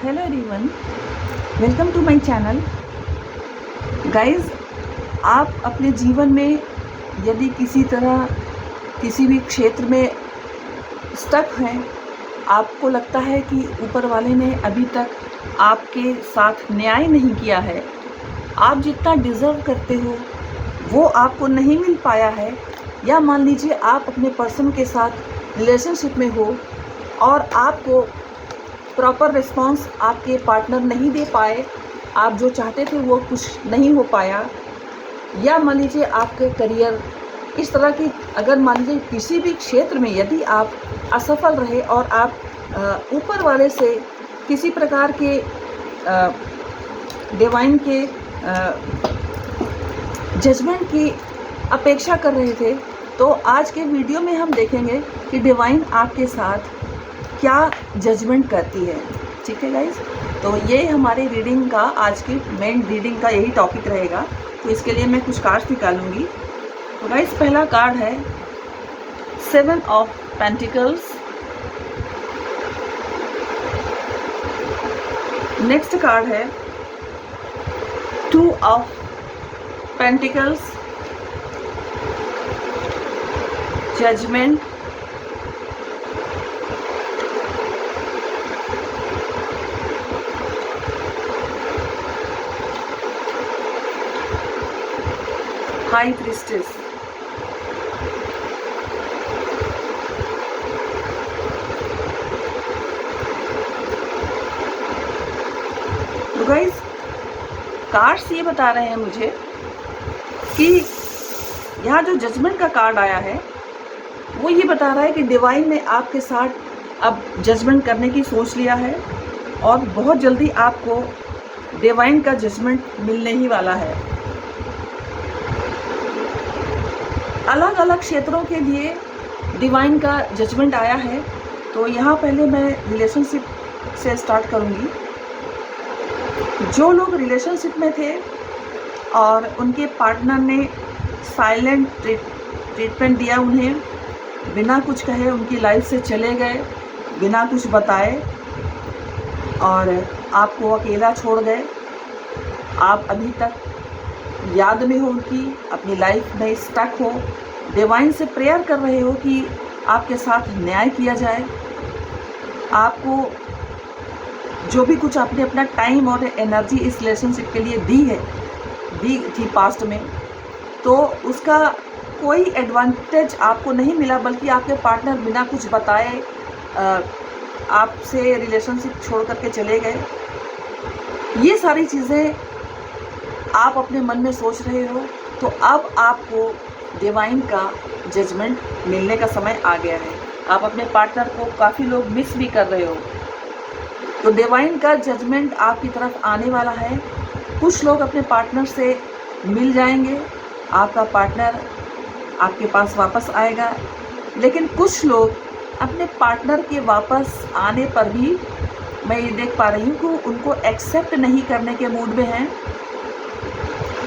Hello everyone, welcome to my channel. Guys, आप अपने जीवन में यदि किसी तरह किसी भी क्षेत्र में स्टक हैं, आपको लगता है कि ऊपर वाले ने अभी तक आपके साथ न्याय नहीं किया है, आप जितना डिज़र्व करते हो वो आपको नहीं मिल पाया है, या मान लीजिए आप अपने पर्सन के साथ रिलेशनशिप में हो और आपको प्रॉपर रिस्पॉन्स आपके पार्टनर नहीं दे पाए, आप जो चाहते थे वो कुछ नहीं हो पाया, या मान लीजिए आपके करियर इस तरह की, अगर मान लीजिए किसी भी क्षेत्र में यदि आप असफल रहे और आप ऊपर वाले से किसी प्रकार के डिवाइन के जजमेंट की अपेक्षा कर रहे थे, तो आज के वीडियो में हम देखेंगे कि डिवाइन आपके साथ क्या जजमेंट करती है। ठीक है गाइस, तो ये हमारी रीडिंग का, आज की मेन रीडिंग का यही टॉपिक रहेगा। तो इसके लिए मैं कुछ कार्ड्स निकालूंगी। तो गाइस, पहला कार्ड है 7 ऑफ पेंटिकल्स। नेक्स्ट कार्ड है 2 of pentacles, judgement, high priestess. तो गाइस, कार्ड्स ये बता रहे हैं मुझे कि यहाँ जो जजमेंट का कार्ड आया है वो ये बता रहा है कि डिवाइन ने आपके साथ अब जजमेंट करने की सोच लिया है और बहुत जल्दी आपको डिवाइन का जजमेंट मिलने ही वाला है। अलग अलग क्षेत्रों के लिए डिवाइन का जजमेंट आया है। तो यहाँ पहले मैं रिलेशनशिप से स्टार्ट करूँगी। जो लोग रिलेशनशिप में थे और उनके पार्टनर ने साइलेंट ट्रीटमेंट दिया, उन्हें बिना कुछ कहे उनकी लाइफ से चले गए, बिना कुछ बताए, और आपको अकेला छोड़ गए, आप अभी तक याद में हो उनकी, अपनी लाइफ में स्टक हो, डिवाइन से प्रेयर कर रहे हो कि आपके साथ न्याय किया जाए। आपको जो भी कुछ आपने अपना टाइम और एनर्जी इस रिलेशनशिप के लिए दी थी पास्ट में, तो उसका कोई एडवांटेज आपको नहीं मिला, बल्कि आपके पार्टनर बिना कुछ बताए आपसे रिलेशनशिप छोड़ करके चले गए। ये सारी चीज़ें आप अपने मन में सोच रहे हो। तो अब आपको डिवाइन का जजमेंट मिलने का समय आ गया है। आप अपने पार्टनर को काफ़ी लोग मिस भी कर रहे हो, तो डिवाइन का जजमेंट आपकी तरफ आने वाला है। कुछ लोग अपने पार्टनर से मिल जाएंगे, आपका पार्टनर आपके पास वापस आएगा, लेकिन कुछ लोग अपने पार्टनर के वापस आने पर भी मैं ये देख पा रही हूँ कि उनको एक्सेप्ट नहीं करने के मूड में हैं,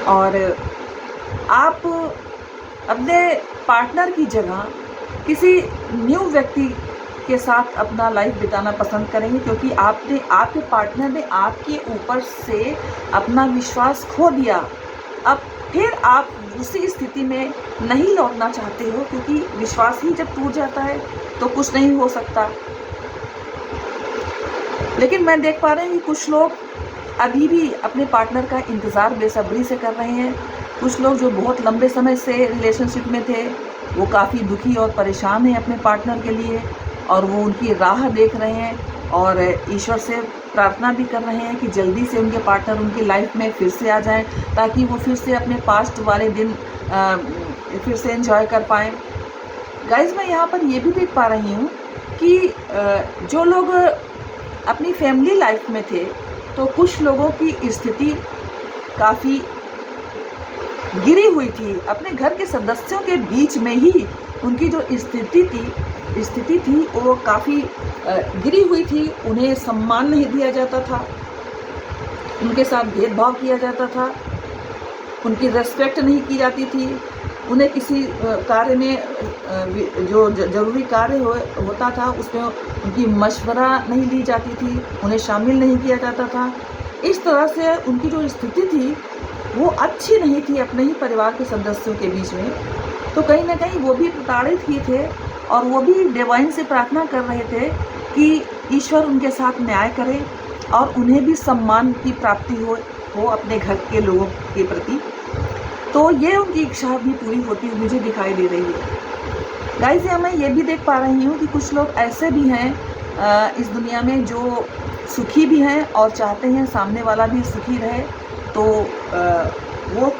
और आप अपने पार्टनर की जगह किसी न्यू व्यक्ति के साथ अपना लाइफ बिताना पसंद करेंगे, क्योंकि आपके पार्टनर ने आपके ऊपर से अपना विश्वास खो दिया। अब फिर आप उसी स्थिति में नहीं लौटना चाहते हो, क्योंकि विश्वास ही जब टूट जाता है तो कुछ नहीं हो सकता। लेकिन मैं देख पा रही हूँ कि कुछ लोग अभी भी अपने पार्टनर का इंतज़ार बेसब्री से कर रहे हैं। कुछ लोग जो बहुत लंबे समय से रिलेशनशिप में थे, वो काफ़ी दुखी और परेशान हैं अपने पार्टनर के लिए, और वो उनकी राह देख रहे हैं और ईश्वर से प्रार्थना भी कर रहे हैं कि जल्दी से उनके पार्टनर उनकी लाइफ में फिर से आ जाएं, ताकि वो फिर से अपने पास्ट वाले दिन फिर से एंजॉय कर पाएँ। गाइस, मैं यहाँ पर ये भी देख पा रही हूँ कि जो लोग अपनी फैमिली लाइफ में थे, तो कुछ लोगों की स्थिति काफ़ी गिरी हुई थी। अपने घर के सदस्यों के बीच में ही उनकी जो स्थिति थी वो काफ़ी गिरी हुई थी। उन्हें सम्मान नहीं दिया जाता था, उनके साथ भेदभाव किया जाता था, उनकी रेस्पेक्ट नहीं की जाती थी, उन्हें किसी कार्य में जो ज़रूरी कार्य होता था उसमें उनकी मशवरा नहीं ली जाती थी, उन्हें शामिल नहीं किया जाता था। इस तरह से उनकी जो स्थिति थी वो अच्छी नहीं थी अपने ही परिवार के सदस्यों के बीच में। तो कहीं न कहीं वो भी प्रताड़ित ही थे और वो भी डिवाइन से प्रार्थना कर रहे थे कि ईश्वर उनके साथ न्याय करे और उन्हें भी सम्मान की प्राप्ति हो अपने घर के लोगों के प्रति। तो ये उनकी इच्छा भी पूरी होती हुई मुझे दिखाई दे रही है। गाइस, मैं ये भी देख पा रही हूँ कि कुछ लोग ऐसे भी हैं इस दुनिया में जो सुखी भी हैं और चाहते हैं सामने वाला भी सुखी रहे। तो वो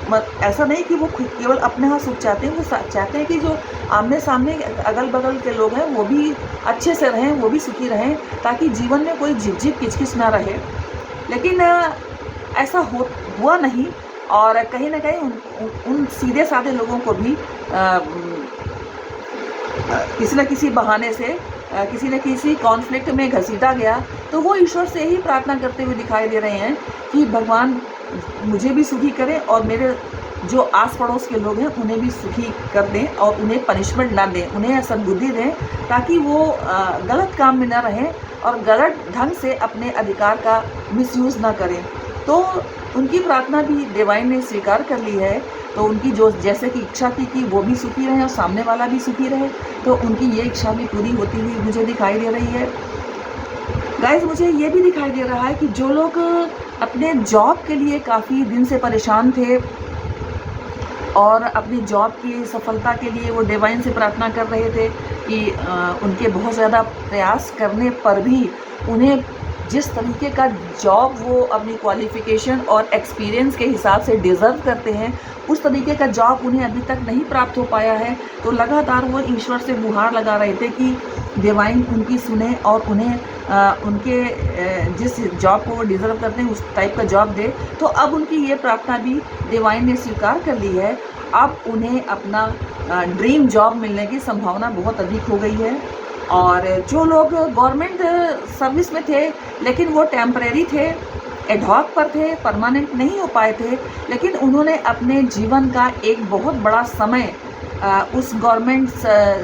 ऐसा नहीं कि वो केवल अपने यहाँ सुख चाहते हैं, वो चाहते हैं कि जो आमने सामने अगल बगल के लोग हैं वो भी अच्छे से रहें, वो भी सुखी रहें, ताकि जीवन में कोई झिझक किचकिच ना रहे। लेकिन ऐसा हुआ नहीं और कहीं ना कहीं उन सीधे साधे लोगों को भी किसी न किसी बहाने से किसी न किसी कॉन्फ्लिक्ट में घसीटा गया। तो वो ईश्वर से ही प्रार्थना करते हुए दिखाई दे रहे हैं कि भगवान मुझे भी सुखी करें और मेरे जो आस पड़ोस के लोग हैं उन्हें भी सुखी कर दें और उन्हें पनिशमेंट ना दें, उन्हें सद्बुद्धि दें, ताकि वो गलत काम में ना रहें और गलत ढंग से अपने अधिकार का मिसयूज़ ना करें। तो उनकी प्रार्थना भी डिवाइन ने स्वीकार कर ली है। तो उनकी जो जैसे कि इच्छा थी कि वो भी सुखी रहे और सामने वाला भी सुखी रहे, तो उनकी ये इच्छा भी पूरी होती हुई मुझे दिखाई दे रही है। गाइस, मुझे ये भी दिखाई दे रहा है कि जो लोग अपने जॉब के लिए काफ़ी दिन से परेशान थे और अपनी जॉब की सफलता के लिए वो डिवाइन से प्रार्थना कर रहे थे कि उनके बहुत ज़्यादा प्रयास करने पर भी उन्हें जिस तरीके का जॉब वो अपनी क्वालिफ़िकेशन और एक्सपीरियंस के हिसाब से डिज़र्व करते हैं, उस तरीके का जॉब उन्हें अभी तक नहीं प्राप्त हो पाया है। तो लगातार वो ईश्वर से गुहार लगा रहे थे कि डिवाइन उनकी सुने और उन्हें उनके जिस जॉब को वो डिज़र्व करते हैं उस टाइप का जॉब दे। तो अब उनकी ये प्रार्थना भी डिवाइन ने स्वीकार कर ली है। अब उन्हें अपना ड्रीम जॉब मिलने की संभावना बहुत अधिक हो गई है। और जो लोग गवर्नमेंट सर्विस में थे लेकिन वो टेम्परेरी थे, एडहॉक पर थे, परमानेंट नहीं हो पाए थे, लेकिन उन्होंने अपने जीवन का एक बहुत बड़ा समय उस गवर्नमेंट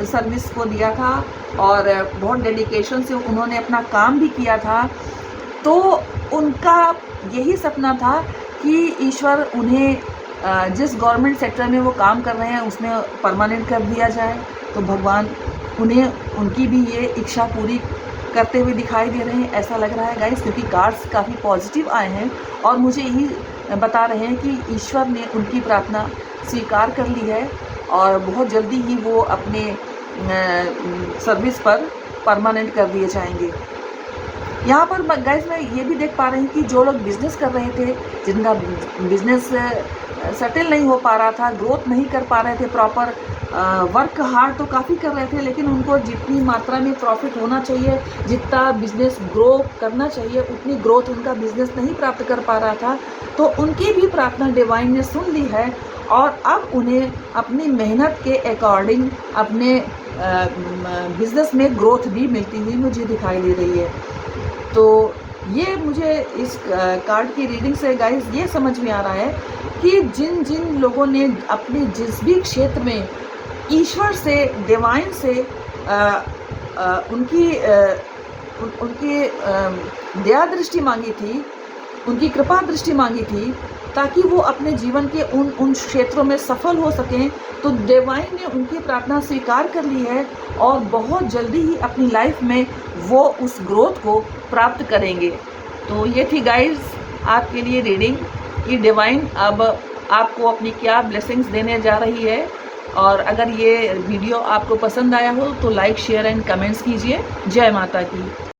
सर्विस को दिया था और बहुत डेडिकेशन से उन्होंने अपना काम भी किया था। तो उनका यही सपना था कि ईश्वर उन्हें जिस गवर्नमेंट सेक्टर में वो काम कर रहे हैं उसमें परमानेंट कर दिया जाए। तो भगवान उन्हें उनकी भी ये इच्छा पूरी करते हुए दिखाई दे रहे हैं, ऐसा लग रहा है गाइस, क्योंकि कार्ड्स काफ़ी पॉजिटिव आए हैं और मुझे यही बता रहे हैं कि ईश्वर ने उनकी प्रार्थना स्वीकार कर ली है और बहुत जल्दी ही वो अपने सर्विस पर परमानेंट कर दिए जाएंगे। यहाँ पर गाइस मैं ये भी देख पा रही हूँ कि जो लोग बिज़नेस कर रहे थे, जिनका बिज़नेस सेटल नहीं हो पा रहा था, ग्रोथ नहीं कर पा रहे थे प्रॉपर, वर्क हार्ड तो काफ़ी कर रहे थे लेकिन उनको जितनी मात्रा में प्रॉफिट होना चाहिए, जितना बिज़नेस ग्रो करना चाहिए, उतनी ग्रोथ उनका बिज़नेस नहीं प्राप्त कर पा रहा था। तो उनकी भी प्रार्थना डिवाइन ने सुन ली है और अब उन्हें अपनी मेहनत के अकॉर्डिंग अपने बिज़नेस में ग्रोथ भी मिलती हुई मुझे दिखाई दे रही है। तो ये मुझे इस कार्ड की रीडिंग से गाइस ये समझ में आ रहा है कि जिन जिन लोगों ने अपने जिस भी क्षेत्र में ईश्वर से, डिवाइन से उनकी दया दृष्टि मांगी थी, उनकी कृपा दृष्टि मांगी थी, ताकि वो अपने जीवन के उन क्षेत्रों में सफल हो सकें, तो डिवाइन ने उनकी प्रार्थना स्वीकार कर ली है और बहुत जल्दी ही अपनी लाइफ में वो उस ग्रोथ को प्राप्त करेंगे। तो ये थी गाइस आपके लिए रीडिंग कि डिवाइन अब आपको अपनी क्या ब्लेसिंग्स देने जा रही है। और अगर ये वीडियो आपको पसंद आया हो तो लाइक, शेयर एंड कमेंट्स कीजिए। जय माता की।